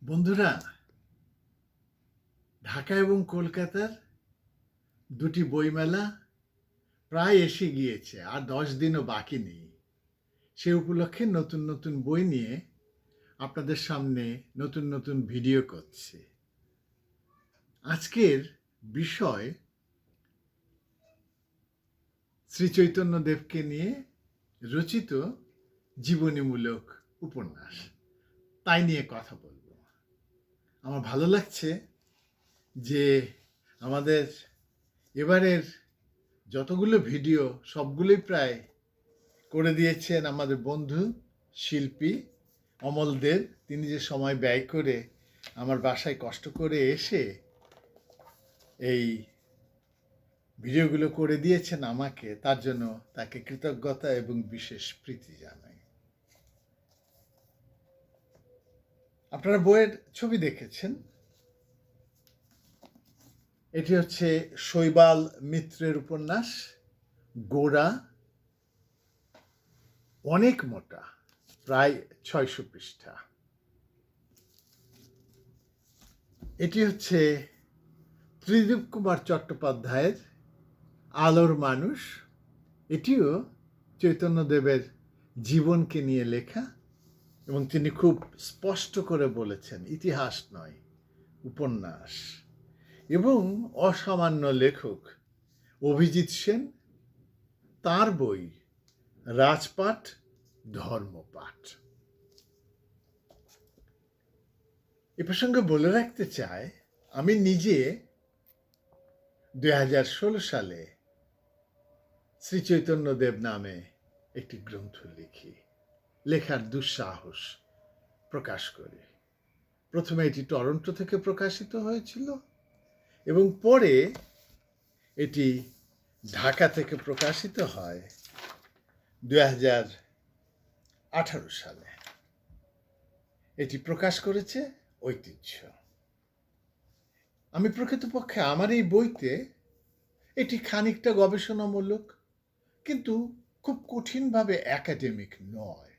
বন্ধুরা, ঢাকা এবং কলকাতার দুটি বইমেলা প্রায় এসে গিয়েছে, আর 10 দিনও বাকি নেই। সে উপলক্ষে নতুন নতুন বই নিয়ে আপনাদের সামনে নতুন নতুন ভিডিও করছি। আজকের বিষয় শ্রী চৈতন্যদেবকে নিয়ে রচিত জীবনীমূলক উপন্যাস, তাই নিয়ে কথা বলবো। আমার ভালো লাগছে যে আমাদের এবারের যতগুলো ভিডিও সবগুলোই প্রায় করে দিয়েছেন আমাদের বন্ধু শিল্পী অমল দেব। তিনি যে সময় ব্যয় করে আমার বাসায় কষ্ট করে এসে এই ভিডিওগুলো করে দিয়েছেন আমাকে, তার জন্য তাকে কৃতজ্ঞতা এবং বিশেষ প্রীতি জানাই। আপনারা বইয়ের ছবি দেখেছেন। এটি হচ্ছে শৈবাল মিত্রের উপন্যাস গোরা। অনেক মোটা, প্রায় 600 পৃষ্ঠা। এটি হচ্ছে ত্রিদীপ কুমার চট্টোপাধ্যায়ের আলোর মানুষ। এটিও চৈতন্যদেবের জীবনকে নিয়ে লেখা, এবং তিনি খুব স্পষ্ট করে বলেছেন ইতিহাস নয়, উপন্যাস। এবং অসামান্য লেখক অভিজিৎ সেন, তার বই রাজপাট ধর্মপাট। এ প্রসঙ্গে বলে রাখতে চাই, আমি নিজে 2016 সালে শ্রী চৈতন্যদেব নামে একটি গ্রন্থ লিখি, লেখার দুঃসাহস প্রকাশ করি। প্রথমে এটি টরন্টো থেকে প্রকাশিত হয়েছিল এবং পরে এটি ঢাকা থেকে প্রকাশিত হয় 2018 সালে। এটি প্রকাশ করেছে ঐতিহ্য। আমি প্রকৃতপক্ষে আমার এই বইতে এটি খানিকটা গবেষণামূলক, কিন্তু খুব কঠিনভাবে একাডেমিক নয়।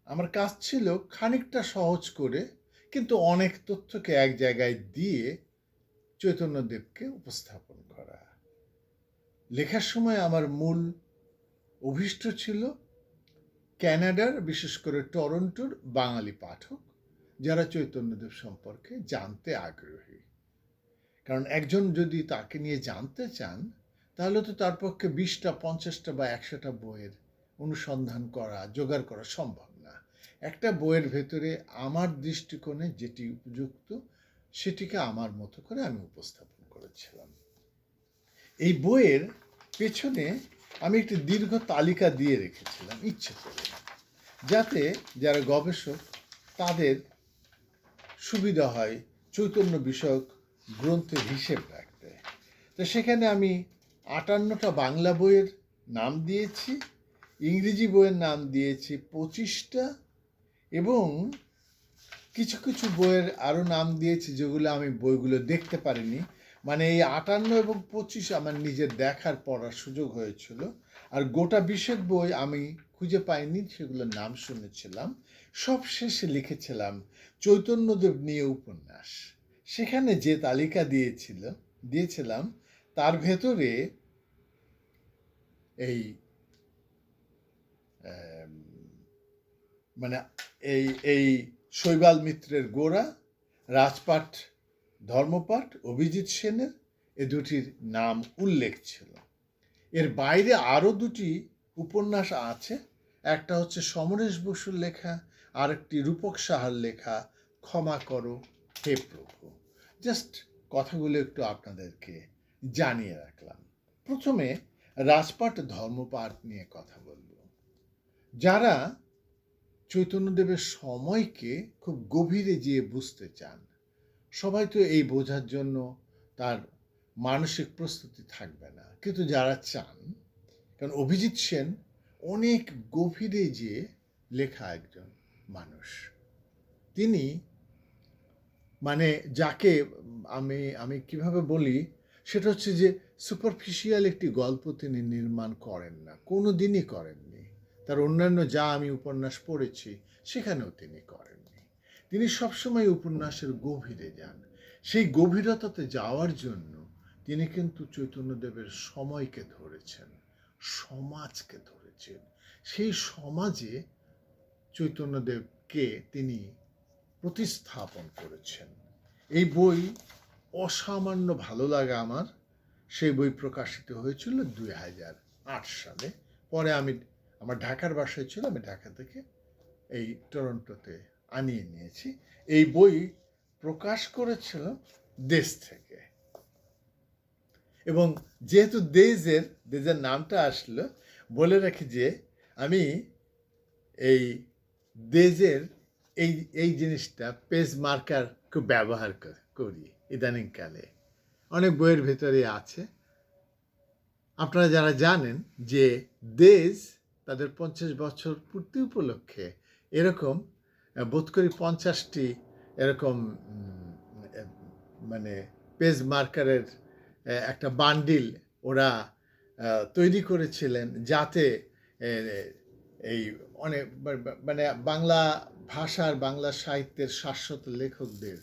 আমার কাজ ছিল খানিকটা সহজ করে কিন্তু অনেক তথ্যকে এক জায়গায় দিয়ে চৈতন্যদেবকে উপস্থাপন করা। লেখার সময় আমার মূল অভীষ্ট ছিল ক্যানাডার, বিশেষ করে টরন্টোর বাঙালি পাঠক যারা চৈতন্যদেব সম্পর্কে জানতে আগ্রহী। কারণ একজন যদি তাকে নিয়ে জানতে চান, তাহলে তো তার পক্ষে 20টা 50টা বা 100টা বইয়ের অনুসন্ধান করা, জোগাড় করা সম্ভব না। একটা বইয়ের ভেতরে আমার দৃষ্টিকোণে যেটি উপযুক্ত সেটিকে আমার মতো করে আমি উপস্থাপন করেছিলাম। এই বইয়ের পেছনে আমি একটি দীর্ঘ তালিকা দিয়ে রেখেছিলাম ইচ্ছে করে, যাতে যারা গবেষক তাদের সুবিধা হয় চৈতন্য বিষয়ক গ্রন্থের হিসেব রাখতে। তো সেখানে আমি 58টা বাংলা বইয়ের নাম দিয়েছি, ইংরেজি বইয়ের নাম দিয়েছি 25টা, এবং কিছু কিছু বইয়ের আরও নাম দিয়েছি যেগুলো আমি বইগুলো দেখতে পারিনি। মানে এই 58 এবং 25 আমার নিজের দেখার পড়ার সুযোগ হয়েছিল, আর গোটা 20 বই আমি খুঁজে পাইনি, সেগুলোর নাম শুনেছিলাম। সব শেষে লিখেছিলাম চৈতন্যদেব নিয়ে উপন্যাস। সেখানে যে তালিকা দিয়েছিলাম তার ভেতরে এই মানে এই এই শৈবাল মিত্রের গোরা, রাজপাট ধর্মপাট, অভিজিৎ সেনের এ দুটির নাম উল্লেখ ছিল। এর বাইরে আরও দুটি উপন্যাস আছে। একটা হচ্ছে সমরেশ বসুর লেখা, আর একটি রূপক সাহার লেখা ক্ষমা করো হে প্রভু। জাস্ট কথাগুলো একটু আপনাদেরকে জানিয়ে রাখলাম। প্রথমে রাজপাট ধর্মপাট নিয়ে কথা বলব। যারা চৈতন্যদেবের সময়কে খুব গভীরে যেয়ে বুঝতে চান, সবাই তো এই বোঝার জন্য তার মানসিক প্রস্তুতি থাকবে না, কিন্তু যারা চান, কারণ অভিজিৎ সেন অনেক গভীরে যেয়ে লেখা একজন মানুষ। তিনি মানে যাকে আমি কিভাবে বলি, সেটা হচ্ছে যে সুপারফিশিয়াল একটি গল্প তিনি নির্মাণ করেন না, কোনো দিনই করেননি। তার অন্যান্য যা আমি উপন্যাস পড়েছি সেখানেও তিনি করেননি। তিনি সবসময় উপন্যাসের গভীরে যান। সেই গভীরতাতে যাওয়ার জন্য তিনি কিন্তু চৈতন্যদেবের সময়কে ধরেছেন, সমাজকে ধরেছেন। সেই সমাজে চৈতন্যদেবকে তিনি প্রতিস্থাপন করেছেন। এই বই অসামান্য ভালো লাগে আমার। সেই বই প্রকাশিত হয়েছিল 2008 সালে। পরে আমার ঢাকার বাসায় ছিল, আমি ঢাকা থেকে এই টরন্টোতে আনিয়ে নিয়েছি। এই বই প্রকাশ করেছিল দেশ থেকে, এবং যেহেতু দেজের নামটা আসলো, বলে রাখি যে আমি এই দেজের এই জিনিসটা পেজ মার্কার খুব ব্যবহার করি ইদানিংকালে। অনেক বইয়ের ভেতরে আছে। আপনারা যারা জানেন যে দেশ তাদের 50 বছর পূর্তি উপলক্ষে এরকম বোধ করি 50টি এরকম মানে পেজ মার্কারের একটা বান্ডিল ওরা তৈরি করেছিলেন, যাতে এই অনেক মানে বাংলা ভাষার, বাংলা সাহিত্যের শাশ্বত লেখকদের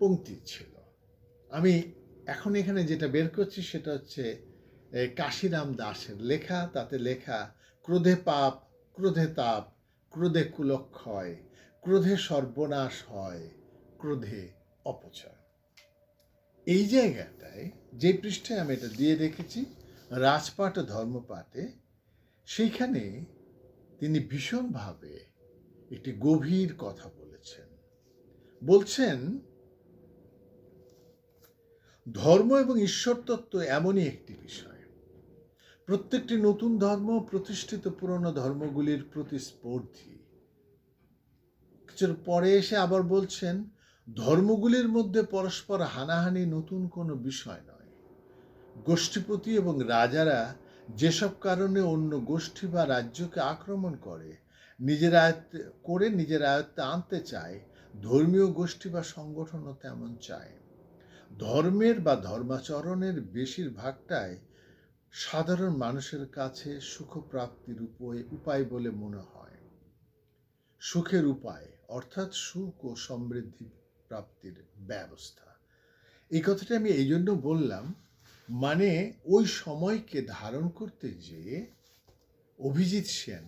পংক্তি ছিল। আমি এখন এখানে যেটা বের করছি সেটা হচ্ছে কাশিরাম দাসের লেখা। তাতে লেখা, ক্রোধে পাপ, ক্রোধে তাপ, ক্রোধে কুলক্ষয়, ক্রোধে সর্বনাশ হয়, ক্রোধে অপচয়। এই জায়গাটায় যে পৃষ্ঠায় আমি এটা দিয়ে রেখেছি, রাজপাট ও ধর্মপাঠে, সেইখানে তিনি ভীষণভাবে একটি গভীর কথা বলেছেন। বলছেন, ধর্ম এবং ঈশ্বর তত্ত্ব এমনই একটি বিষয়, প্রত্যেকটি নতুন ধর্ম প্রতিষ্ঠিত পুরনো ধর্মগুলির প্রতিস্পর্ধী। কিছুর পরে এসে আবার বলছেন, ধর্মগুলির মধ্যে পরস্পর হানাহানি নতুন কোনো বিষয় নয়। গোষ্ঠীপতি এবং রাজারা যেসব কারণে অন্য গোষ্ঠী বা রাজ্যকে আক্রমণ করে নিজের আয়ত্তে আনতে চায়, ধর্মীয় গোষ্ঠী বা সংগঠনও তেমন চায়। ধর্মের বা ধর্মাচরণের বেশিরভাগটাই সাধারণ মানুষের কাছে সুখপ্রাপ্তির উপায় বলে মনে হয়। সুখের উপায় অর্থাৎ সুখ ও সমৃদ্ধি প্রাপ্তির ব্যবস্থা। এই কথাটা আমি এই জন্য বললাম, মানে ওই সময়কে ধারণ করতে যেয়ে অভিজিৎ সেন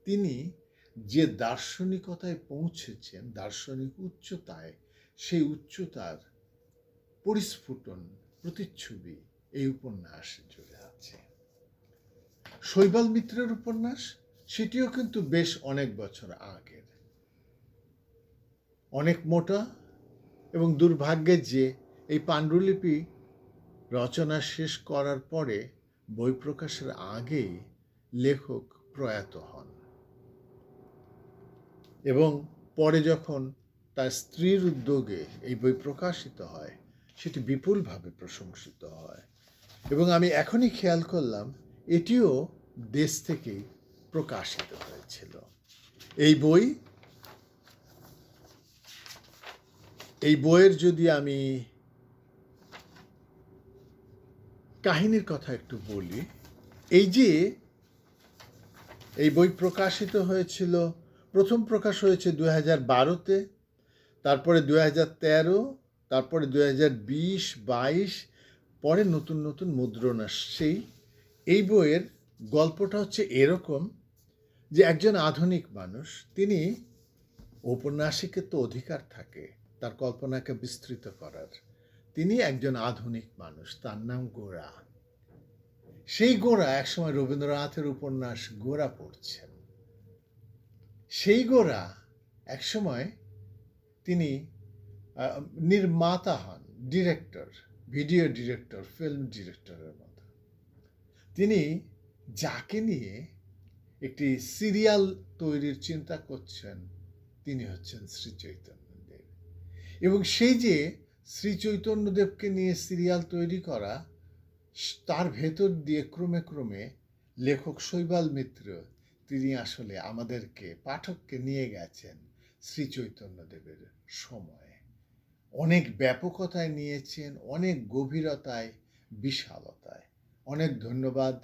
তিনি যে দার্শনিকতায় পৌঁছেছেন, দার্শনিক উচ্চতায়, সেই উচ্চতার পরিস্ফুটন, প্রতিচ্ছবি এই উপন্যাসে জুড়ে আছে। শৈবাল মিত্রের উপন্যাস, সেটিও কিন্তু বেশ অনেক বছর আগের, অনেক মোটা, এবং দুর্ভাগ্যের যে এই পাণ্ডুলিপি রচনা শেষ করার পরে বই প্রকাশের আগেই লেখক প্রয়াত হন, এবং পরে যখন তার স্ত্রীর উদ্যোগে এই বই প্রকাশিত হয়, সেটি বিপুলভাবে প্রশংসিত হয়। এবং আমি এখনই খেয়াল করলাম, এটিও দেশ থেকেই প্রকাশিত হয়েছিল। এই বইয়ের যদি আমি কাহিনীর কথা একটু বলি, এই বই প্রকাশিত হয়েছিল, প্রথম প্রকাশ হয়েছে 2012-তে, তারপরে 2013, তারপরে 2020-22, পরে নতুন নতুন মুদ্রণ আসছেই। এই বইয়ের গল্পটা হচ্ছে এরকম যে একজন আধুনিক মানুষ, তিনি ঔপন্যাসিকের তো অধিকার থাকে তার কল্পনাকে বিস্তৃত করার। তিনি একজন আধুনিক মানুষ, তার নাম গোরা। সেই গোরা একসময় রবীন্দ্রনাথের উপন্যাস গোরা পড়ছেন। সেই গোরা একসময় তিনি নির্মাতা হন, ডিরেক্টর, ভিডিও ডিরেক্টর, ফিল্ম ডিরেক্টরের মতো। তিনি যাকে নিয়ে একটি সিরিয়াল তৈরির চিন্তা করছেন, তিনি হচ্ছেন শ্রী চৈতন্যদেব। এবং সেই যে শ্রী চৈতন্যদেবকে নিয়ে সিরিয়াল তৈরি করা, তার ভেতর দিয়ে ক্রমে ক্রমে লেখক শৈবাল মিত্র তিনি আসলে আমাদেরকে, পাঠককে নিয়ে গেছেন শ্রী চৈতন্যদেবের সময়ে। অনেক ব্যাপকতায় নিয়েছেন, অনেক গভীরতায়, বিশালতায়। অনেক ধন্যবাদ,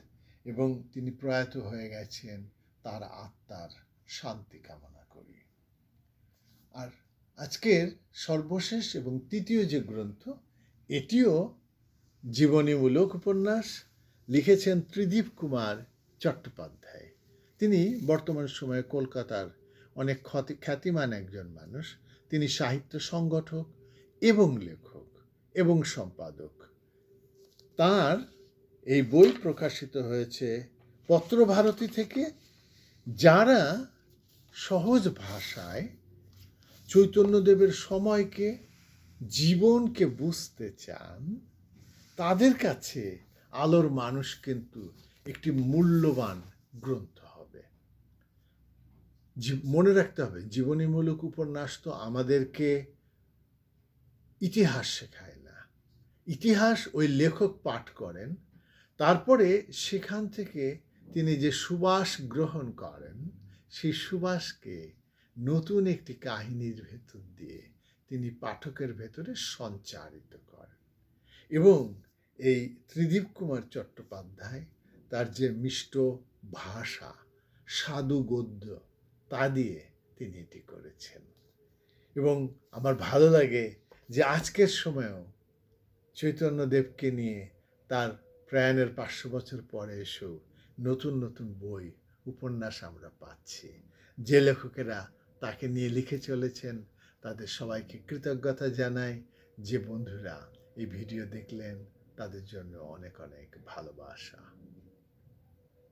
এবং তিনি প্রয়াত হয়ে গেছেন, তার আত্মার শান্তি কামনা করি। আর আজকের সর্বশেষ এবং তৃতীয় যে গ্রন্থ, এটিও জীবনীমূলক উপন্যাস, লিখেছেন ত্রিদীপ কুমার চট্টোপাধ্যায়। তিনি বর্তমান সময়ে কলকাতার অনেক খ্যাতিমান একজন মানুষ। তিনি সাহিত্য সংগঠক এবং লেখক এবং সম্পাদক। তার এই বই প্রকাশিত হয়েছে পত্রভারতী থেকে। যারা সহজ ভাষায় চৈতন্যদেবের সময়কে, জীবনকে বুঝতে চান, তাদের কাছে আলোর মানুষ কিন্তু একটি মূল্যবান গ্রন্থ হবে। মনে রাখতে হবে, জীবনীমূলক উপন্যাস তো আমাদেরকে ইতিহাস শেখায় না। ইতিহাস ওই লেখক পাঠ করেন, তারপরে সেখান থেকে তিনি যে সুবাস গ্রহণ করেন, সেই সুবাসকে নতুন একটি কাহিনীর ভেতর দিয়ে তিনি পাঠকের ভেতরে সঞ্চারিত করেন। এবং এই ত্রিদীপ কুমার চট্টোপাধ্যায় তার যে মিষ্ট ভাষা, সাধু গদ্য, তা দিয়ে তিনি এটি করেছেন। এবং আমার ভালো লাগে যে আজকের সময়েও চৈতন্যদেবকে নিয়ে তার প্রয়াণের 500 বছর পরে এসেও নতুন নতুন বই, উপন্যাস আমরা পাচ্ছি। যে লেখকেরা তাকে নিয়ে লিখে চলেছেন, তাদের সবাইকে কৃতজ্ঞতা জানাই। যে বন্ধুরা এই ভিডিও দেখলেন, তাদের জন্য অনেক অনেক ভালোবাসা।